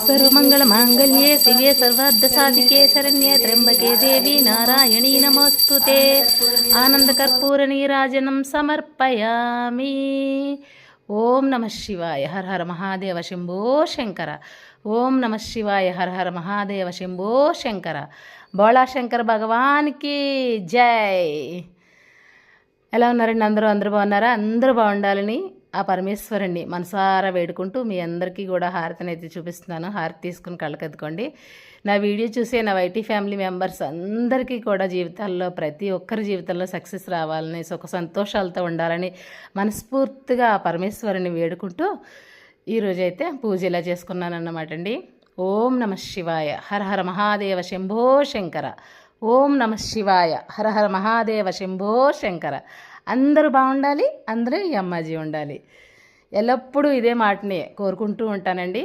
सर्वमङ्गलमाङ्गल्ये शिवे सर्वार्धसाधिके शरण्ये त्र्यम्बके देवी नारायणी नमोस्तुते आनन्दकर्पूरनीराजनं समर्पयामि। ఓం నమ శివాయ హర హర మహాదేవ శంభో శంకర. ఓం నమ శివాయ హర హర మహాదేవ శంభో శంకర. బోళా శంకర భగవానికి జై. ఎలా ఉన్నారండి అందరూ బాగున్నారా? అందరూ బాగుండాలని ఆ పరమేశ్వరుణ్ణి మనసారా వేడుకుంటూ మీ అందరికీ కూడా హారతిని అయితే చూపిస్తున్నాను. హారతి తీసుకుని కళ్ళకద్దుకోండి. నా వీడియో చూసే నా వైటీ ఫ్యామిలీ మెంబర్స్ అందరికీ కూడా జీవితాల్లో ప్రతి ఒక్కరి జీవితంలో సక్సెస్ రావాలని, సుఖ సంతోషాలతో ఉండాలని మనస్ఫూర్తిగా ఆ పరమేశ్వరుని వేడుకుంటూ ఈరోజైతే పూజ ఇలా చేసుకున్నానన్నమాట అండి. ఓం నమ శివాయ హర హర మహాదేవ శంభో శంకర. ఓం నమ శివాయ హర హర మహాదేవ శంభో శంకర. అందరూ బాగుండాలి, అందరూ ఈ అమ్మాజీ ఉండాలి. ఎల్లప్పుడూ ఇదే మాటని కోరుకుంటూ ఉంటానండి.